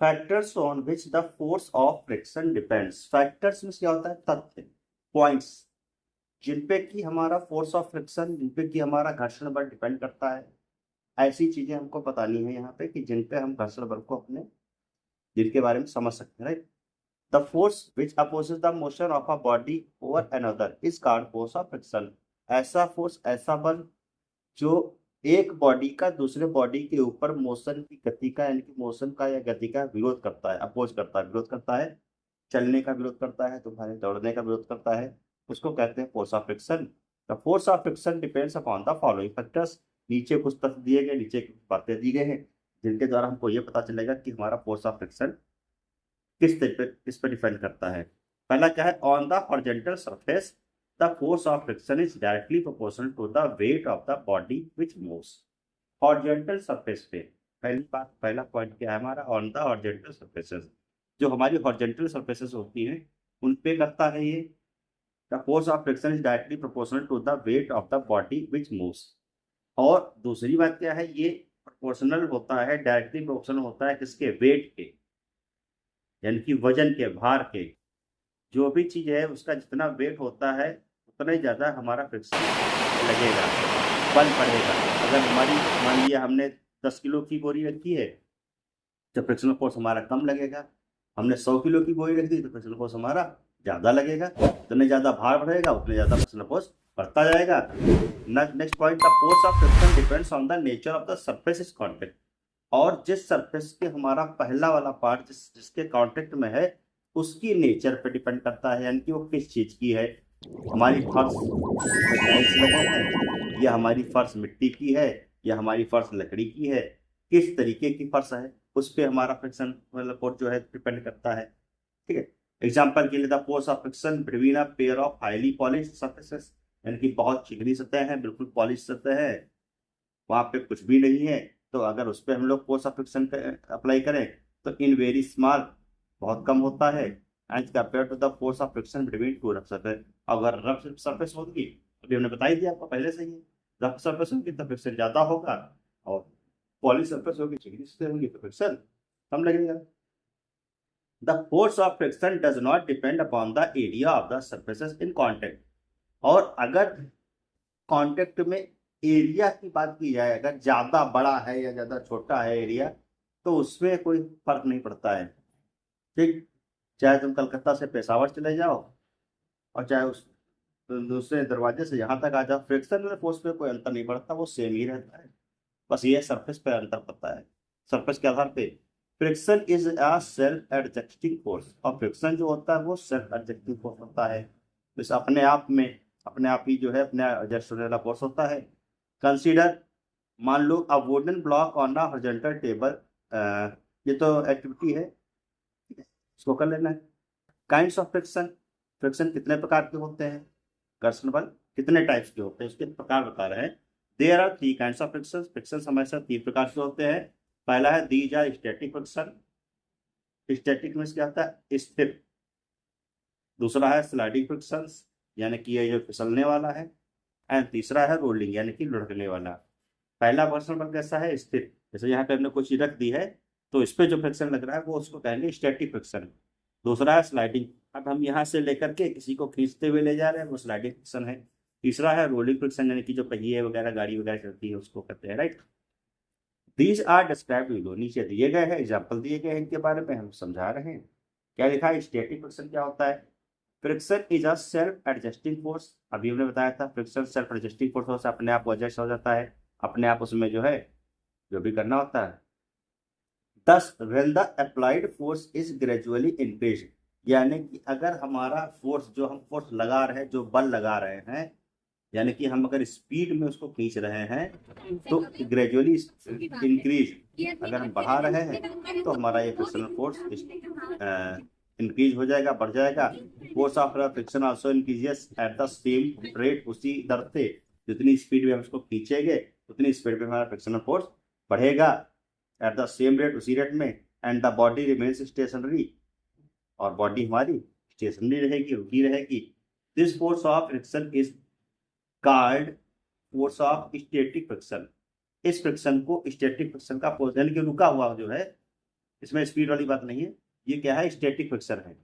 Factors on which the force of friction depends. Factors में क्या होता है? तथ्य, पॉइंट्स, जिन पे कि हमारा फोर्स ऑफ फ्रिक्शन, जिन पे कि हमारा घर्षण बल डिपेंड करता है। ऐसी चीजें हमको बतानी है यहाँ पे कि जिन पे हम घर्षण बल को अपने, जिनके बारे में समझ सकते हैं, right. The force which opposes the motion of a body over another is called force of friction. ऐसा फोर्स, ऐसा बल जो एक बॉडी का दूसरे बॉडी के ऊपर मोशन की गति का, यानी कि मोशन का या गति का विरोध करता है, अपोज करता है, विरोध करता है। चलने का विरोध करता है, तुम्हारे दौड़ने का विरोध करता है, उसको कहते हैं force of friction. The force of friction depends upon the following factors. नीचे कुछ तथ्य दिए गए, नीचे कुछ बातें दी गई हैं, जिनके द्वारा हमको ये पता चलेगा कि हमारा फोर्स ऑफ फ्रिक्शन किस पे डिपेंड करता है। पहला क्या है? On the horizontal surface the force of friction is directly proportional to the weight of the body which moves. Horizontal surface पे पहली बात, पहला पॉइंट क्या है हमारा? ऑन द हॉरिजॉन्टल सरफेसेस, जो हमारी हॉरिजॉन्टल सरफेसेस होती हैं उन पे करता है ये। The force of friction is directly proportional to the weight of the body which moves. और दूसरी बात क्या है? ये प्रोपोर्शनल होता है, डायरेक्टली प्रोपोर्शनल होता है किसके? वेट के, यानी कि वजन के, भार के। जो भी चीज है उसका जितना वेट होता है उतना ही ज्यादा हमारा फ्रिक्शन लगेगा, बल पड़ेगा। अगर हमारी, मान लिया हमने 10 किलो की बोरी रखी है तो फ्रिक्शनल फोर्स हमारा कम लगेगा। हमने 100 किलो की बोरी रख दी तो फ्रिक्शनल फोर्स हमारा ज्यादा लगेगा। जितने ज्यादा भार बढ़ेगा उतने ज्यादा फ्रिक्शनल फोर्स बढ़ता जाएगा। Next point, the force of friction depends on the nature of the surface is contact. और जिस सरफेस के हमारा पहला वाला पार्ट जिसके कांटेक्ट में है उसकी नेचर पे डिपेंड करता है, यानी कि वो किस चीज की है। हमारी फर्श में टाइल्स लगे हैं, या हमारी फर्श मिट्टी की है, या हमारी फर्श लकड़ी की है, किस तरीके की फर्श है उस पे हमारा फ्रिक्शन मतलब फोर्स जो है डिपेंड करता है। ठीक है। एग्जाम्पल के लिए, the force of friction between a pair of highly polish surfaces, यानी कि बहुत चिकनी सतह है, बिल्कुल पॉलिश सतह है, वहां पे कुछ भी नहीं है, तो अगर उस पर हम लोग फोर्स ऑफ फ्रिक्शन अप्लाई करें तो इन वेरी स्मॉल, बहुत कम होता है, and compare to the force of friction between two rough surface. अगर रफ सरफेस होगी, अभी हमने बता ही दिया आपको पहले से ही, रफ सरफेस होगी तो फ्रिक्शन ज्यादा होगा, और पॉलिश सरफेस होगी, चिकनी सतह होगी तो फ्रिक्शन कम लगेगा। The force of friction does not depend upon the area of the surfaces in contact. और अगर कांटेक्ट में एरिया की बात की जाए, अगर ज्यादा बड़ा है या ज्यादा छोटा है एरिया, तो उसमें कोई फर्क नहीं पड़ता है। ठीक। चाहे तुम कलकत्ता से पेशावर चले जाओ और चाहे उस दूसरे दरवाजे से यहाँ तक आ जाओ, फ्रिक्शन फोर्स पे कोई अंतर नहीं पड़ता, वो सेम ही रहता है। बस ये सरफेस पे अंतर पड़ता है। सरफेस के आधार पे friction is a self adjusting force, और फ्रिक्शन जो होता है वो सेल्फ एडजस्टिंग फोर्स होता है। बस अपने आप में, अपने आप ही जो है अपने एडजस्ट होने वाला फोर्स होता है। कंसीडर, मान लो a wooden block on a horizontal table, ये तो एक्टिविटी है, इसको कर लेना है। काइंड्स ऑफ फ्रिक्शन, फ्रिक्शन कितने प्रकार के होते हैं, घर्षण बल कितने टाइप्स के होते हैं उसके प्रकार बता रहे हैं। There are 3 kinds of friction, friction हमेशा 3 प्रकार के होते हैं। पहला है these are static friction, static में क्या होता है? स्थिर। दूसरा है स्लाइडिंग फ्रिक्शन, यानी कि ये जो फिसलने वाला है। एंड तीसरा है रोलिंग, यानी कि लुढ़कने वाला। पहला घर्षण बल कैसा है? स्थिर। जैसे यहाँ पे हमने कोई चीज रख दी है तो इस पे जो फ्रिक्शन लग रहा है वो उसको कहेंगे स्टैटिक फ्रिक्शन। दूसरा है स्लाइडिंग, अब हम यहाँ से लेकर के किसी को खींचते हुए ले जा रहे हैं, वो स्लाइडिंग फ्रिक्शन है। तीसरा है रोलिंग फ्रिक्शन, यानी कि जो पहिए वगैरह, गाड़ी वगैरह चलती है उसको कहते हैं, right. These are describe below, नीचे दिए गए हैं, एग्जाम्पल दिए गए हैं, इनके बारे में हम समझा रहे हैं। क्या लिखा है? स्टैटिक फ्रिक्शन क्या होता है? Friction is a self adjusting force, अभी हमने बताया था फ्रिक्शन सेल्फ एडजस्टिंग फोर्स हो, अपने आप एडजस्ट हो जाता है, अपने आप उसमें जो है जो भी करना होता है। दस when the applied force is gradually increase, यानी कि अगर हमारा फोर्स, जो हम फोर्स लगा रहे हैं, जो बल लगा रहे हैं, यानी कि हम अगर स्पीड में उसको खींच रहे हैं तो ग्रेजुअली इंक्रीज, अगर हम बढ़ा रहे हैं तो हमारा ये फ्रिक्शनल फोर्स इंक्रीज हो जाएगा, बढ़ जाएगा। Force of friction also increases eight the same rate, उसी दर से जितनी स्पीड में हम उसको खींचेंगे उतनी स्पीड में हमारा फ्रिक्शनल फोर्स बढ़ेगा, एट द सेम रेट, उसी रेट में। And the body remains stationary, और बॉडी हमारी स्टेशनरी रहेगी, रुकी रहेगी। This force of friction is called force of static friction. इस फ्रिक्शन को स्टैटिक फ्रिक्शन का फोर्स, यानी कि रुका हुआ जो है इसमें स्पीड वाली बात नहीं है। ये क्या है, स्टैटिक फ्रिक्शन है,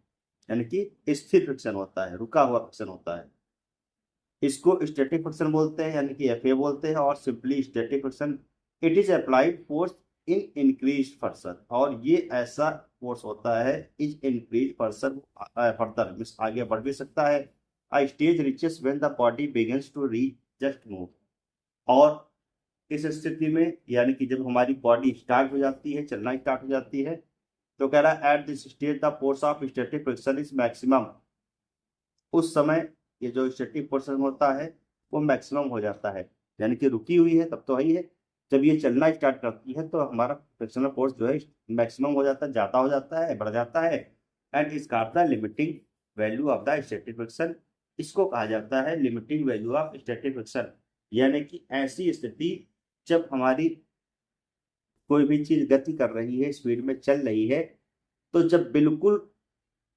यानी कि स्थिर फ्रिक्शन होता है, रुका हुआ फ्रिक्शन होता है। इसको स्टैटिक फ्रिक्शन बोलते हैं, यानी कि एफए बोलते हैं, और simply static friction it is applied force in increase person, और ये ऐसा फोर्स होता है is increase person further, means आगे बढ़ भी सकता है। a stage reaches when the body begins to reach just move, और इस स्थिति में यानी कि जब हमारी बॉडी स्टार्ट हो जाती है, चलना स्टार्ट हो जाती है, तो कह रहा है at this stage the force of static friction is maximum. उस समय ये जो स्टैटिक फ्रिक्शन होता है वो मैक्सिमम हो जाता है, यानी कि रुकी हुई है तब तो है ही है, जब ये चलना स्टार्ट करती है तो हमारा फ्रिक्शनल फोर्स जो है मैक्सिमम हो जाता है, ज्यादा हो जाता है, बढ़ जाता है। And is called the limiting value of the static friction. इसको कहा जाता है limiting value of static friction, यानी कि ऐसी स्थिति जब हमारी कोई भी चीज गति कर रही है, स्पीड में चल रही है, तो जब बिल्कुल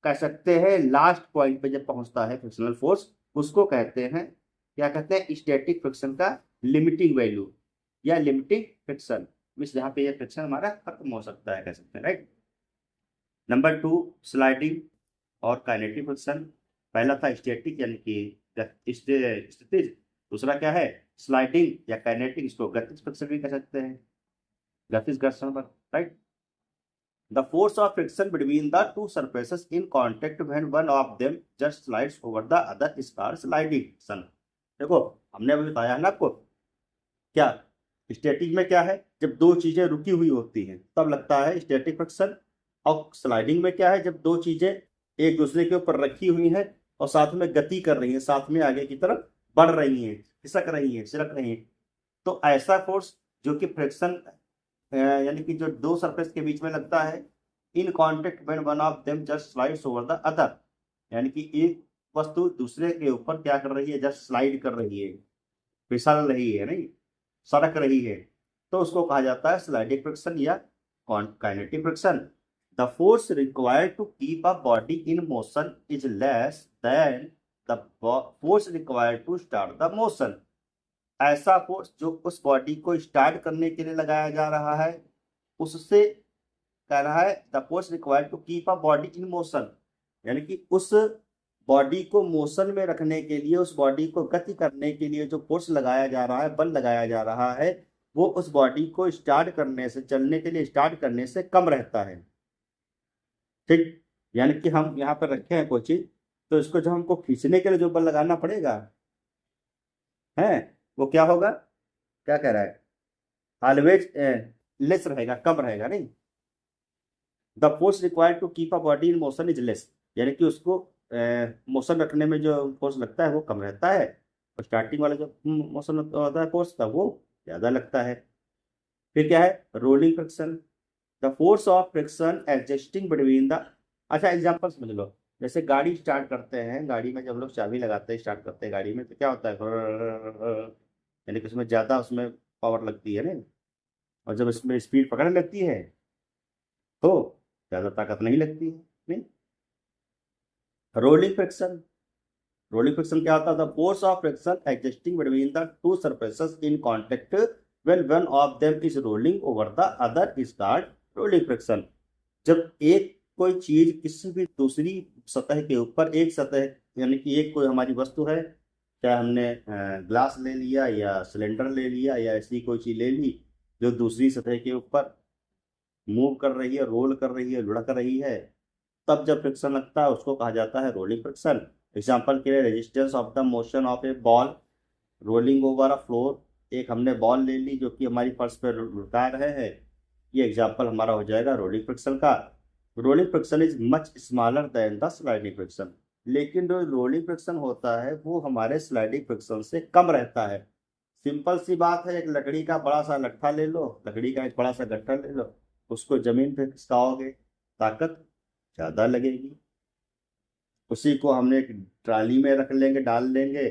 कह सकते हैं लास्ट पॉइंट पे जब पहुंचता है फ्रिक्शनल फोर्स, उसको कहते हैं, क्या कहते हैं, स्टैटिक फ्रिक्शन का लिमिटिंग वैल्यू या लिमिटिंग फ्रिक्शन, मीन्स जहां पे ये फ्रिक्शन हमारा खत्म हो सकता है, कह सकते हैं, राइट। नंबर 2, स्लाइडिंग और काइनेटिक फ्रिक्शन। पहला था स्टैटिक यानी कि स्थितिज, दूसरा क्या है, स्लाइडिंग या काइनेटिक, इसको गतिज फ्रिक्शन भी कह सकते हैं, गतिज घर्षण बल, right. The force of friction between the two surfaces in contact when one of them just slides over the other is called sliding friction। देखो हमने अभी बताया है ना आपको, क्या स्टैटिक में क्या है, जब दो चीजें रुकी हुई होती हैं तब लगता है स्टैटिक फ्रिक्शन, और स्लाइडिंग में क्या है, जब दो चीजें एक दूसरे के ऊपर रखी हुई हैं और साथ में गति कर रही हैं, साथ में आगे की तरफ बढ़ रही हैं, खिसक रही हैं, सिरक रही हैं, तो ऐसा फोर्स जो कि फ्रिक्शन यानी कि जो दो सरफेस के बीच में लगता है, in contact when one of them just slides over the other, यानी कि एक वस्तु दूसरे के ऊपर क्या कर रही है, जस्ट स्लाइड कर रही है, फिसल रही है, नहीं सड़क रही है, तो उसको कहा जाता है स्लाइडिंग फ्रिक्शन या kinetic friction. The force required to keep a body in motion is less than the force required to start the motion. ऐसा फोर्स जो उस बॉडी को स्टार्ट करने के लिए लगाया जा रहा है, उससे कह रहा है the force required to keep a body in motion, यानी कि उस बॉडी को मोशन में रखने के लिए, उस बॉडी को गति करने के लिए जो फोर्स लगाया जा रहा है, बल लगाया जा रहा है, वो उस बॉडी को स्टार्ट करने से, चलने के लिए स्टार्ट करने से कम रहता है, ठीक। यानी कि हम यहाँ पर रखे हैं कोई चीज, तो इसको जो हमको खींचने के लिए जो बल लगाना पड़ेगा है, वो क्या होगा, क्या कह रहा है, ऑलवेज लेस रहेगा, कम रहेगा, नहीं। The force required to keep a body in motion is less, यानी कि उसको मोशन रखने में जो फोर्स लगता है वो कम रहता है, और स्टार्टिंग वाला जो मोशन होता है फोर्स का, वो ज्यादा लगता है। फिर क्या है, rolling friction. The force of friction adjusting between the, अच्छा एग्जांपल समझ लो, जैसे गाड़ी स्टार्ट करते हैं, गाड़ी में जब लोग चाबी लगाते हैं, स्टार्ट करते हैं गाड़ी में, तो क्या होता है, यानी कि उसमें ज्यादा उसमें पावर लगती है ना, और जब इसमें स्पीड पकड़ने लगती है तो ज्यादा ताकत नहीं लगती है, नहीं। रोलिंग फ्रिक्शन, रोलिंग फ्रिक्शन क्या होता है, the force of friction existing between the two surfaces in contact when one of them is rolling over the other is called rolling friction. जब एक कोई चीज किसी भी दूसरी सतह के ऊपर, एक सतह यानी कि एक कोई हमारी वस्तु है, चाहे हमने ग्लास ले लिया या सिलेंडर ले लिया या ऐसी कोई चीज ले ली, जो दूसरी सतह के ऊपर मूव कर रही है, रोल कर रही है, लुढ़क रही है, तब जब फ्रिक्शन लगता है उसको कहा जाता है रोलिंग फ्रिक्शन। एग्जाम्पल के लिए resistance of the motion of A ball rolling over a floor, एक हमने बॉल ले ली जो कि हमारी फर्श पर लुढ़का रहे हैं, ये एग्जाम्पल हमारा हो जाएगा रोलिंग फ्रिक्शन का। Rolling friction is much smaller than the sliding friction, लेकिन जो रोलिंग फ्रिक्शन होता है वो हमारे स्लाइडिंग फ्रिक्शन से कम रहता है। सिंपल सी बात है, एक लकड़ी का बड़ा सा लट्ठा ले लो, लकड़ी का एक बड़ा सा गट्ठा ले लो, उसको जमीन पे खिसकाओगे, ताकत ज्यादा लगेगी। उसी को हमने एक ट्राली में रख लेंगे, डाल लेंगे,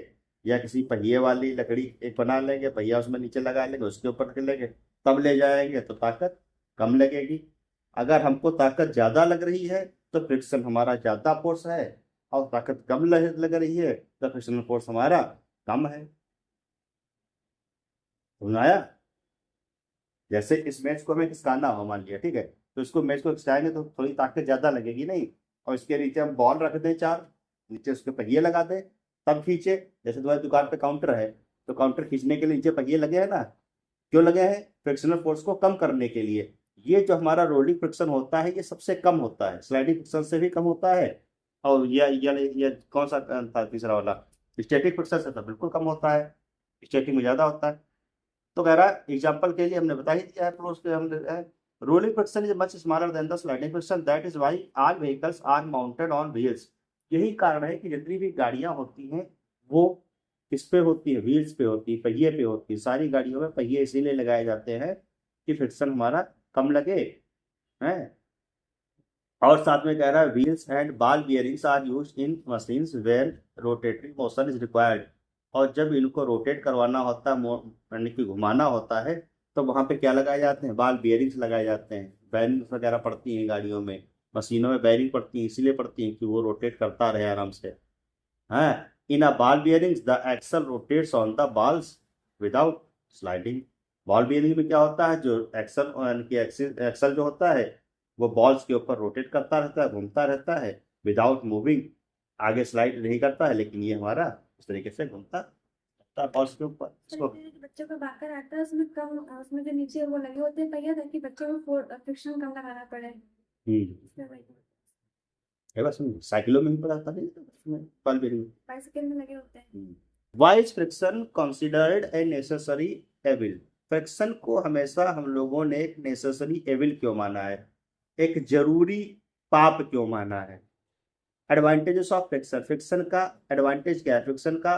या किसी पहिए वाली लकड़ी एक बना लेंगे, पहिया उसमें नीचे लगा लेंगे, उसके ऊपर रख लेंगे, तब ले जाएंगे तो ताकत कम लगेगी। अगर हमको ताकत ज्यादा लग रही है तो फ्रिक्शन हमारा ज्यादा फोर्स है, और ताकत कम लग रही है तो फ्रिक्शनल फोर्स हमारा कम है। समझ आया? जैसे इस मैच को हमें खिसकाना हो, मान लिया, ठीक है, तो इसको मैं इसको खिंचाएंगे तो थोड़ी ताकत ज़्यादा लगेगी नहीं। और इसके नीचे हम बॉल रख दें 4, नीचे उसके पहिए लगा दें, तब खींचे। जैसे तुम्हारी दुकान पे काउंटर है, तो काउंटर खींचने के लिए नीचे पहिए लगे हैं ना, क्यों लगे हैं? फ्रिक्शनल फोर्स को कम करने के लिए। ये जो हमारा रोलिंग फ्रिक्शन होता है ये सबसे कम होता है, स्लाइडिंग फ्रिक्शन से भी कम होता है। और ये कौन सा था तीसरा वाला, स्टैटिक फ्रिक्शन से तो बिल्कुल कम होता है, स्टैटिक में ज्यादा होता है। तो कह रहा है एग्जाम्पल के लिए हमने बता ही दिया है, तो उसके हमने rolling friction is much smaller than the sliding friction, that is why all vehicles are mounted on wheels. यही कारण है कि जितनी भी गाड़ियां होती हैं वो किस पे होती है, व्हील्स पे होती है, पहिए पे होती है। सारी गाड़ियों में पहिए इसीलिए लगाए जाते हैं कि फ्रिक्शन हमारा कम लगे हैं। और साथ में कह रहा है wheels and ball bearings are used in machines where rotatory motion is required. और जब इनको रोटेट करवाना होता है, यानी कि घुमाना होता है, तो वहां पे क्या लगाए जाते हैं? बॉल बियरिंग्स लगाए जाते हैं। बैरिंग्स वगैरह पड़ती हैं गाड़ियों में, मशीनों में बैरिंग पड़ती हैं, इसीलिए पड़ती हैं कि वो रोटेट करता रहे आराम से। हाँ, in a ball bearings the axle rotates on the balls without sliding. Ball bearing में क्या होता है, जो एक्सल यानी कि एक्सल जो होता है वो बॉल्स के ऊपर रोटेट करता रहता है, घूमता रहता है, विदाउट मूविंग। आगे स्लाइड नहीं करता है, लेकिन ये हमारा इस तरीके से घूमता रहता है बॉल्स के ऊपर। इसको बच्चों का बाकर आता है उसमें कम, उसमें जो नीचे वो लगे होते हैं पहिया, ताकि बच्चों को फ्रिक्शन कम लगाना पड़े। बस साइकिलों में ही पड़ा था नहीं, उसमें बॉल बियरिंग बाइसिकल में लगे होते हैं। Why is friction considered a necessary evil? Friction को हमेशा हम लोगों ने एक नेसेसरी एविल क्यों माना है, एक जरूरी पाप क्यों माना है? एडवांटेजेस ऑफ फ्रिक्शन, फ्रिक्शन का एडवांटेज क्या है, फ्रिक्शन का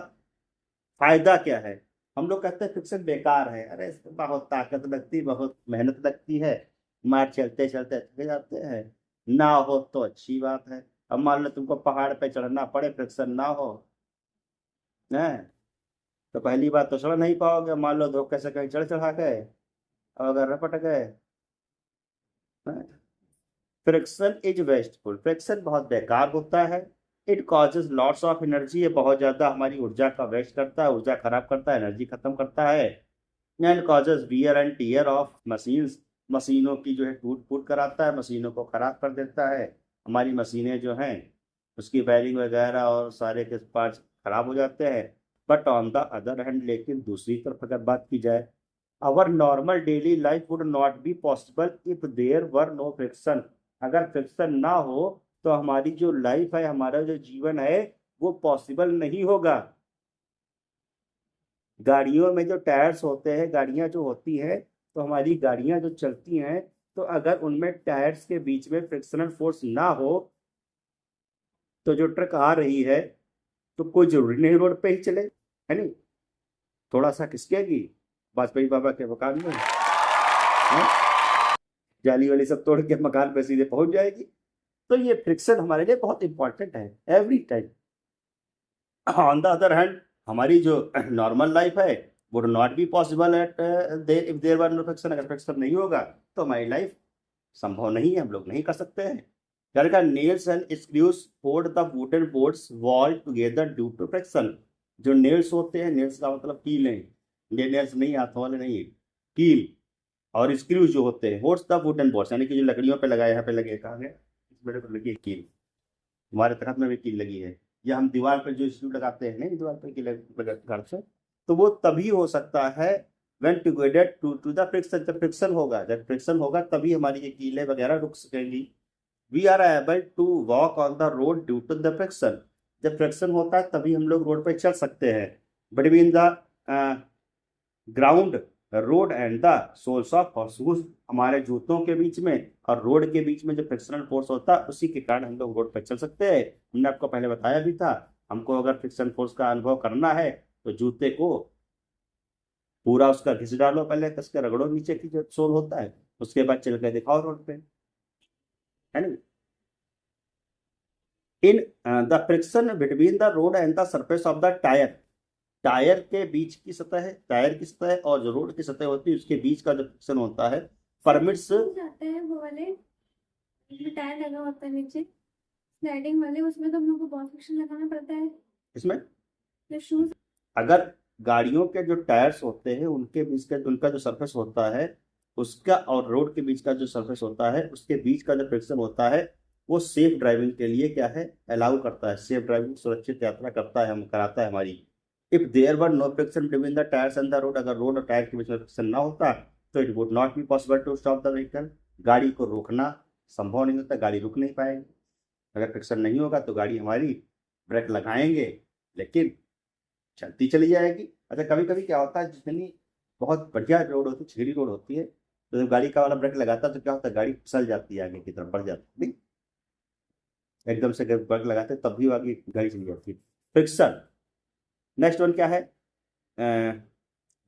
फायदा क्या है? हम लोग कहते हैं फ्रिक्शन बेकार है, अरे इसमें बहुत ताकत लगती, बहुत मेहनत लगती है, मार चलते चलते थक जाते हैं। ना हो तो अच्छी बात है। अब मान लो तुमको पहाड़ पे चढ़ना पड़े, फ्रिक्शन ना हो है तो पहली बात तो चढ़ नहीं पाओगे। मान लो धोखे से कहीं चढ़ चढ़ा गए और अगर रपट गए। फ्रिक्शन इज वेस्टफुल, फ्रिक्शन बहुत बेकार होता है। It causes lots of energy, ये बहुत ज्यादा हमारी ऊर्जा का वेस्ट करता है, ऊर्जा खराब करता है, एनर्जी खत्म करता है। And causes wear and tear of machines, मशीनों की जो है टूट फूट कराता है, मशीनों को खराब कर देता है। हमारी मशीनें जो हैं उसकी वायरिंग वगैरह और सारे के पार्ट्स खराब हो जाते हैं। But on the other hand, लेकिन दूसरी तरफ अगर बात की जाए, our normal daily life would not be possible if there were no friction. अगर फ्रिक्शन ना हो तो हमारी जो लाइफ है, हमारा जो जीवन है, वो पॉसिबल नहीं होगा। गाड़ियों में जो टायर्स होते हैं, गाड़ियां जो होती हैं, तो हमारी गाड़ियां जो चलती हैं, तो अगर उनमें टायर्स के बीच में फ्रिक्शनल फोर्स ना हो तो जो ट्रक आ रही है तो कोई जरूरी नहीं रोड पे ही चले, है नहीं, थोड़ा सा खिसकेगी, वाजपेयी बाबा के मकान में जाली वाली सब तोड़ के मकान पे सीधे पहुंच जाएगी। तो ये फ्रिक्शन हमारे लिए बहुत इंपॉर्टेंट है every time. On the other hand, हमारी जो नॉर्मल लाइफ है वो not be possible at if there were no friction. अगर फ्रिक्शन नहीं होगा तो हमारी लाइफ संभव नहीं है, हम लोग नहीं कर सकते हैं। घर का nails and screws hold the wooden boards wall together due to friction. जो नेल्स होते हैं, नेल्स का मतलब कील है, ये नेल्स नहीं, हाथों वाले नहीं, कील। और स्क्रूज जो होते हैं होल्ड्स द वुडन बोर्ड्स, यानी कि जो लकड़ियों पे लगाए, यहाँ पे लगे, कहा गया मेरे को लगी है कील, हमारे तखत में भी कील लगी है, या हम दीवार पर जो स्क्रू लगाते हैं नहीं, दीवार पर कील घर से, तो वो तभी हो सकता है when together to the friction। जब फ्रिक्शन होगा, जब फ्रिक्शन होगा तभी हमारी ये कीलें वगैरह रुक सकेंगी। We are able to walk on the road due to the friction. जब फ्रिक्शन होता है तभी हम लोग रोड पर चल सकते हैं। Between the ground road and the soles of horse, हमारे जूतों के बीच में और रोड के बीच में जो फ्रिक्शनल फोर्स होता है उसी के कारण हम लोग रोड पर चल सकते हैं। हमने आपको पहले बताया भी था, हमको अगर फ्रिक्शन फोर्स का अनुभव करना है तो जूते को पूरा उसका घिस डालो, पहले कस के रगड़ो नीचे की जो सोल होता है, उसके बाद चल के दिखाओ रोड पे, है ना। In the friction between the road and the surface of the tyre, tyre के बीच की सतह है, टायर की सतह और जो रोड की सतह होती है उसके बीच का जो फ्रिक्शन होता है परमिट्स। जाते हैं वो वाले जो टायर लगा होता है नीचे, स्लाइडिंग वाले, उसमें तो हम लोग को बहुत फ्रिक्शन लगाना पड़ता है। इसमें जो शूज, अगर गाड़ियों के जो टायर्स होते हैं उनके बीच का उनका जो सरफेस होता है उसका और रोड के बीच का जो सरफेस होता है उसके बीच का जो फ्रिक्शन होता है वो सेफ ड्राइविंग के लिए क्या है, अलाउ करता है, सेफ ड्राइविंग सुरक्षित यात्रा करता है, हम कराता है हमारी। If there were no friction between the tyres and the road, अगर रोड और टायर के बीच में फ्रिक्शन ना होता तो it would not be possible to stop the vehicle, गाड़ी को रोकना संभव नहीं होता, गाड़ी रुक नहीं पाएगी। अगर फ्रिक्शन नहीं होगा तो गाड़ी हमारी ब्रेक लगाएंगे लेकिन चलती चली जाएगी। अच्छा कभी कभी क्या होता है, जितनी बहुत बढ़िया रोड होती है, छिड़ी रोड होती है, तो जब गाड़ी का वाला ब्रेक लगाता है तो क्या होता है, गाड़ी फिसल जाती है, आगे की तरफ बढ़ जाती है, एकदम से ब्रेक लगाते हैं तब भी आगे गाड़ी चली जाती है। फ्रिक्शन। नेक्स्ट वन क्या है,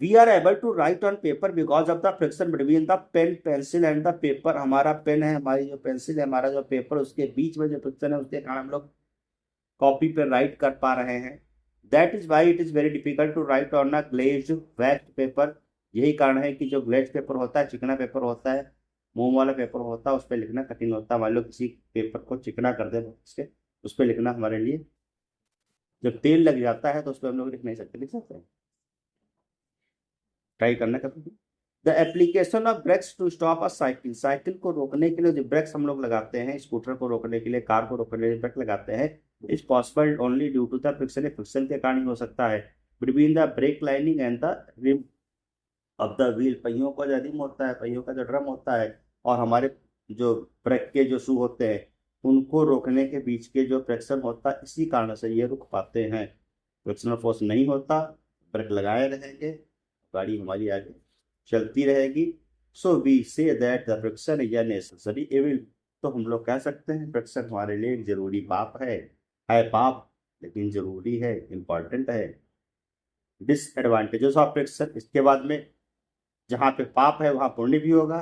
we are able to write on paper because of the friction between the pen pencil and the paper. हमारा पेन है, हमारी जो पेंसिल है, हमारा जो पेपर, उसके बीच में जो फ्रिक्शन है उसके कारण हम लोग कॉपी पे राइट कर पा रहे हैं। That is why it is very difficult to write on a glazed waxed paper. यही कारण है कि जो ग्लेज्ड पेपर होता है, चिकना पेपर होता है, मोम वाला पेपर होता है, उस पर लिखना कठिन होता है। मान लो किसी पेपर को चिकना कर दे उसके, उस पर लिखना हमारे लिए, जब तेल लग जाता है तो उस पर हम लोग लिख नहीं सकते, लिख सकते हैं, ट्राई करना कभी। The application of brakes to stop a cycle. Cycle को रोकने के लिए जो ब्रेक्स हम लोग लगाते हैं, स्कूटर को रोकने के लिए, कार को रोकने के लिए ब्रेक लगाते हैं, is possible only due to the friction. Friction के कारण ही हो सकता है between the brake lining and the rim of the wheel. पहियों का जो रिम होता है, पहियों का जो ड्रम होता है, और हमारे जो ब्रेक के जो शू होते हैं, उनको रोकने के बीच के जो फ्रिक्शन होता है, इसी कारण से ये रुक पाते हैं। फ्रिक्शनल फोर्स नहीं होता, ब्रेक लगाए रहेंगे, गाड़ी हमारी आगे चलती रहेगी। So we say that the friction is necessary evil. तो हम लोग कह सकते हैं फ्रिक्शन हमारे लिए एक जरूरी पाप है पाप लेकिन जरूरी है, इंपॉर्टेंट है। डिसएडवांटेजेस ऑफ फ्रिक्शन, इसके बाद में जहाँ पे पाप है वहां पुण्य भी होगा,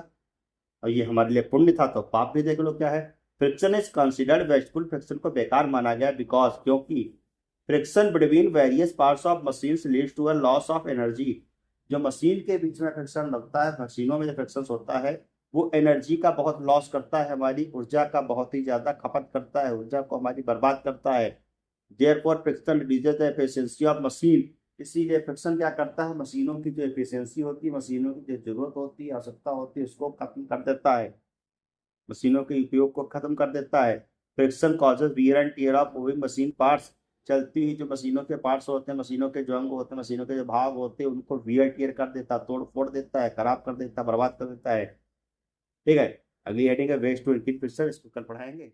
और ये हमारे लिए पुण्य था तो पाप भी देख लो क्या है। Friction is considered wasteful. Friction को बेकार माना गया बिकॉज, क्योंकि friction between various parts of machines leads to a loss of energy. जो मशीन के बीच में फ्रिक्शन लगता है, मशीनों में जो फ्रिक्शन होता है, वो एनर्जी का बहुत लॉस करता है, हमारी ऊर्जा का बहुत ही ज्यादा खपत करता है, ऊर्जा को हमारी बर्बाद करता है। Therefore friction reduces the efficiency of machine. इसीलिए फ्रिक्शन क्या करता है, मशीनों की जो एफिशिएंसी होती है, मशीनों की जो जरूरत होती है, आवश्यकता होती है, उसको खत्म कर देता है, मशीनों के उपयोग को खत्म कर देता है। Friction causes wear and tear of moving machine parts. चलती हुई जो मशीनों के पार्ट्स होते हैं, मशीनों के जो अंग होते हैं, मशीनों के जो भाग होते हैं, उनको वियर टियर कर देता है, तोड़ फोड़ देता है, खराब कर देता है, बर्बाद कर देता है। ठीक है, अगली हेडिंग है वेस्ट टू इंक्रीज फ्रिक्शन, इसको कल पढ़ाएंगे।